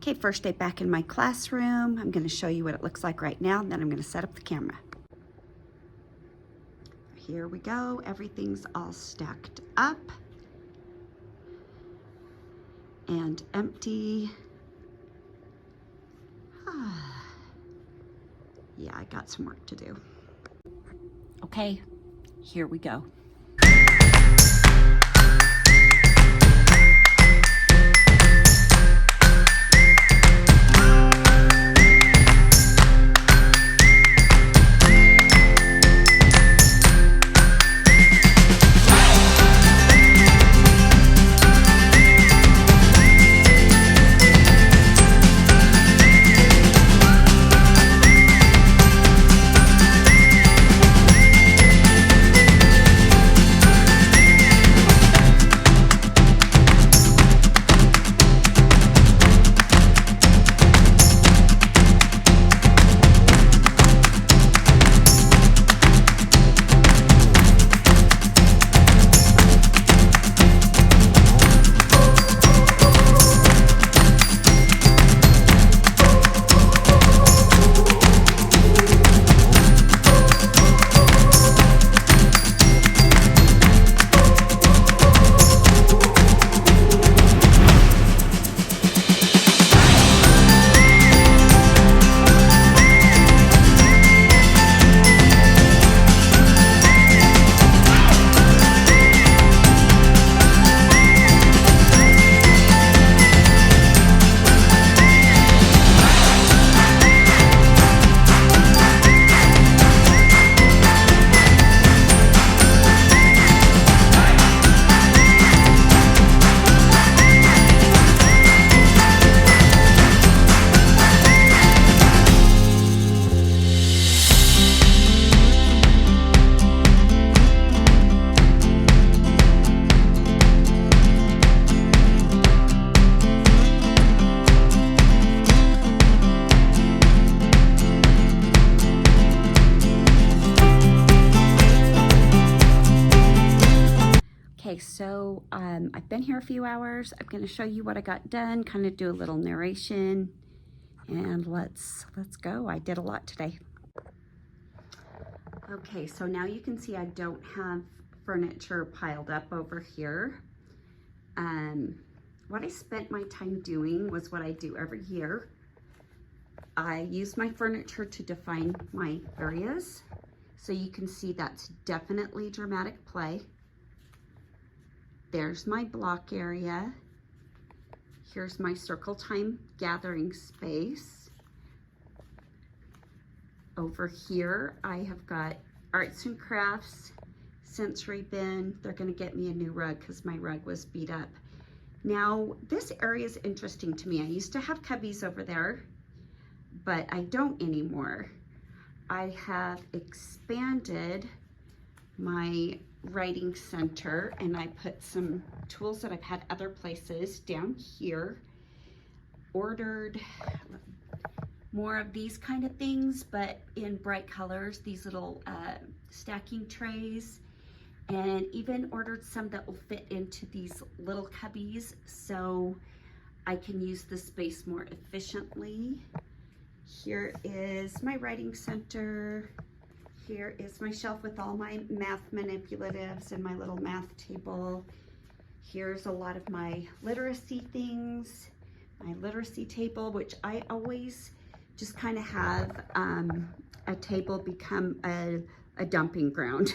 Okay, first day back in my classroom. I'm going to show you what it looks like right now, and then I'm going to set up the camera. Here we go. Everything's all stacked up and empty. Yeah, I got some work to do. Okay, here we go. So I've been here a few hours. I'm going to show you what I got done, kind of do a little narration, and let's go. I did a lot today. Okay, so now you can see I don't have furniture piled up over here. What I spent my time doing was what I do every year. I use my furniture to define my areas. So you can see that's definitely dramatic play. There's my block area. Here's my circle time gathering space. Over here, I have got arts and crafts, sensory bin. They're gonna get me a new rug because my rug was beat up. Now, this area is interesting to me. I used to have cubbies over there, but I don't anymore. I have expanded my writing center, and I put some tools that I've had other places down here. Ordered more of these kind of things, but in bright colors, these little stacking trays, and even ordered some that will fit into these little cubbies so I can use the space more efficiently. Here is my writing center. Here is my shelf with all my math manipulatives and my little math table. Here's a lot of my literacy things, my literacy table, which I always just kind of have a table become a dumping ground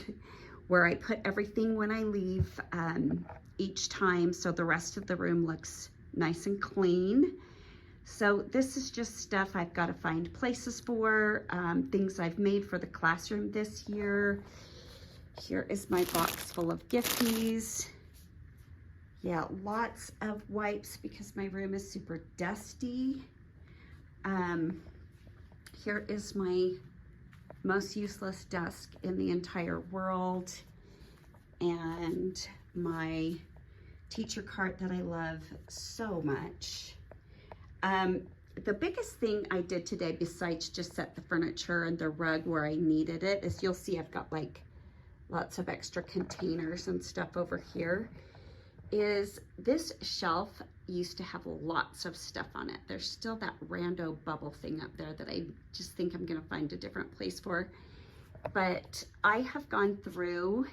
where I put everything when I leave each time, so the rest of the room looks nice and clean. So this is just stuff I've got to find places for, things I've made for the classroom this year. Here is my box full of gifties. Yeah, lots of wipes because my room is super dusty. Here is my most useless desk in the entire world, and my teacher cart that I love so much. The biggest thing I did today, besides just set the furniture and the rug where I needed it, is you'll see I've got like lots of extra containers and stuff over here, is this shelf used to have lots of stuff on it. There's still that rando bubble thing up there that I just think I'm gonna find a different place for. But I have gone through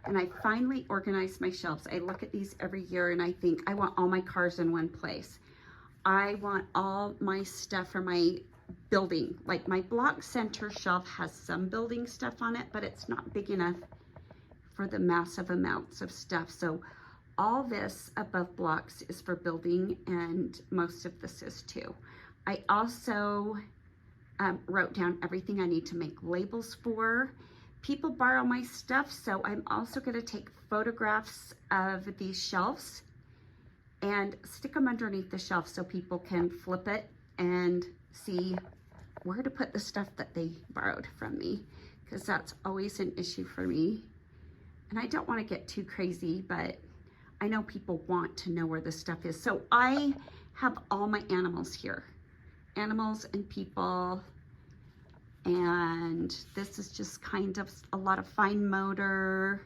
and I finally organized my shelves. I look at these every year and I think I want all my cars in one place. I want all my stuff for my building. Like my block center shelf has some building stuff on it, but it's not big enough for the massive amounts of stuff. So all this above blocks is for building, and most of this is too. I also wrote down everything I need to make labels for. People borrow my stuff, so I'm also going to take photographs of these shelves and stick them underneath the shelf so people can flip it and see where to put the stuff that they borrowed from me, because that's always an issue for me. And I don't want to get too crazy, but I know people want to know where the stuff is. So I have all my animals here, animals and people. And this is just kind of a lot of fine motor,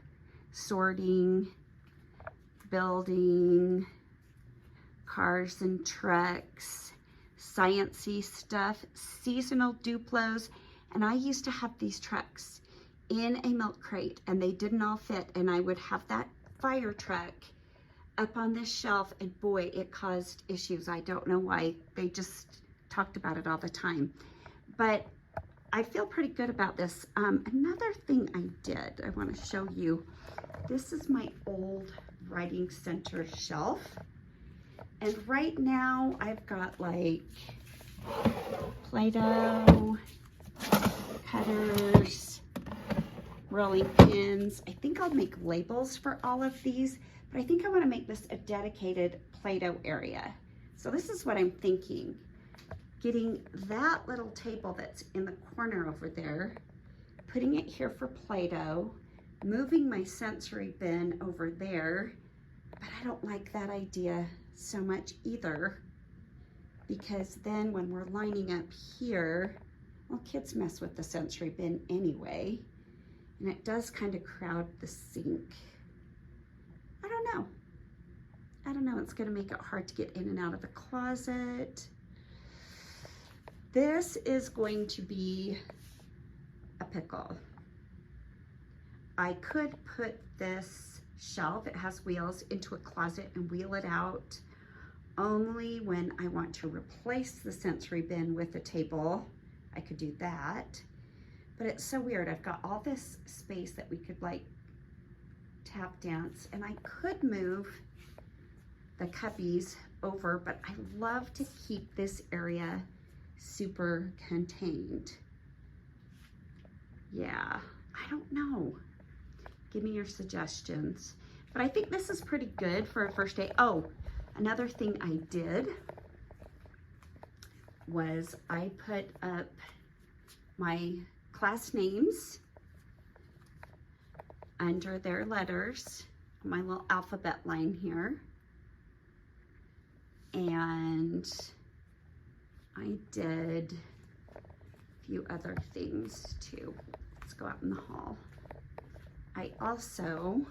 sorting, building, cars and trucks, science-y stuff, seasonal Duplos. And I used to have these trucks in a milk crate and they didn't all fit, and I would have that fire truck up on this shelf, and boy, it caused issues. I don't know why. They just talked about it all the time. But I feel pretty good about this. Another thing I did, I want to show you. This is my old writing center shelf. And right now I've got like Play-Doh, cutters, rolling pins. I think I'll make labels for all of these, but I think I want to make this a dedicated Play-Doh area. So this is what I'm thinking. Getting that little table that's in the corner over there, putting it here for Play-Doh, moving my sensory bin over there, but I don't like that idea so much either, because then when we're lining up here, well, kids mess with the sensory bin anyway, and it does kind of crowd the sink. I don't know. I don't know, it's gonna make it hard to get in and out of the closet. This is going to be a pickle. I could put this shelf, it has wheels, into a closet and wheel it out only when I want to replace the sensory bin with a table. I could do that, but it's so weird. I've got all this space that we could like tap dance, and I could move the cubbies over, but I love to keep this area super contained. Yeah, I don't know. Give me your suggestions. But I think this is pretty good for a first day. Oh, another thing I did was I put up my class names under their letters, my little alphabet line here. And I did a few other things too. Let's go out in the hall. I also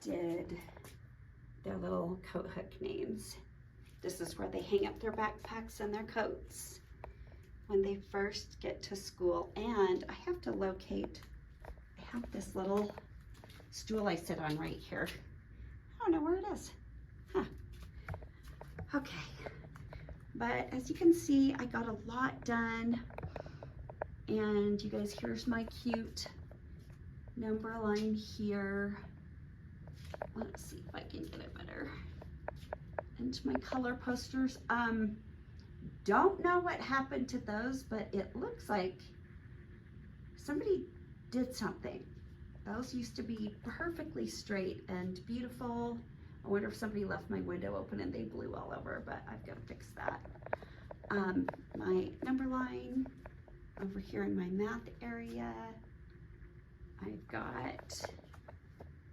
did their little coat hook names. This is where they hang up their backpacks and their coats when they first get to school. And I have to locate, I have this little stool I sit on right here. I don't know where it is. Huh. Okay. But as you can see, I got a lot done. And you guys, here's my cute number line here. Let's see if I can get it better. And my color posters. Don't know what happened to those, but it looks like somebody did something. Those used to be perfectly straight and beautiful. I wonder if somebody left my window open and they blew all over, but I've got to fix that. My number line over here in my math area. I've got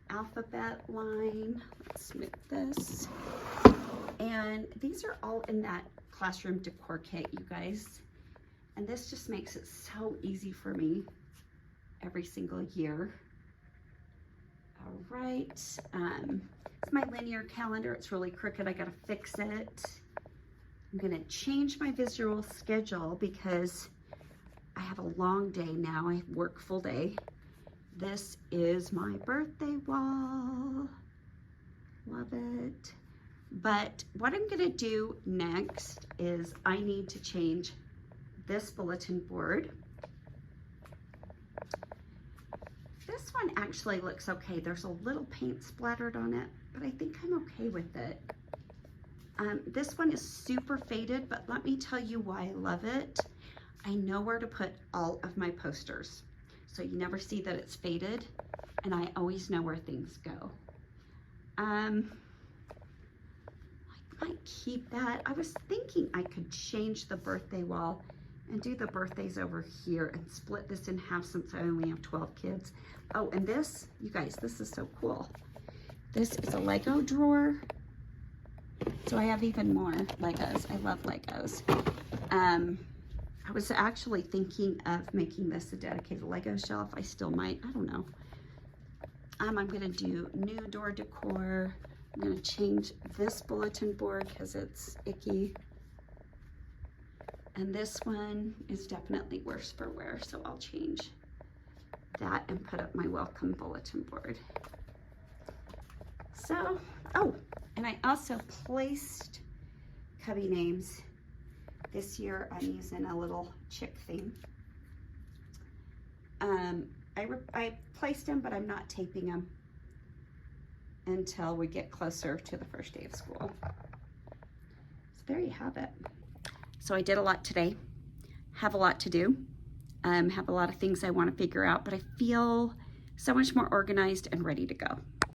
alphabet line. Let's move this. And these are all in that classroom decor kit, you guys. And this just makes it so easy for me every single year. All right, it's my linear calendar. It's really crooked. I gotta fix it. I'm gonna change my visual schedule because I have a long day now. I work full day. This is my birthday wall. Love it. But what I'm gonna do next is I need to change this bulletin board. This one actually looks okay. There's a little paint splattered on it, but I think I'm okay with it. This one is super faded, but let me tell you why I love it. I know where to put all of my posters. So you never see that it's faded, and I always know where things go. I might keep that. I was thinking I could change the birthday wall and do the birthdays over here and split this in half since I only have 12 kids. Oh, and this, you guys, this is so cool. This is a Lego drawer. So I have even more Legos. I love Legos. I was actually thinking of making this a dedicated Lego shelf. I still might, I don't know. I'm gonna do new door decor. I'm gonna change this bulletin board because it's icky. And this one is definitely worse for wear, so I'll change that and put up my welcome bulletin board. So, oh, and I also placed cubby names. This year I'm using a little chick theme. I placed them, but I'm not taping them until we get closer to the first day of school. So there you have it. So I did a lot today, have a lot to do, have a lot of things I want to figure out, but I feel so much more organized and ready to go.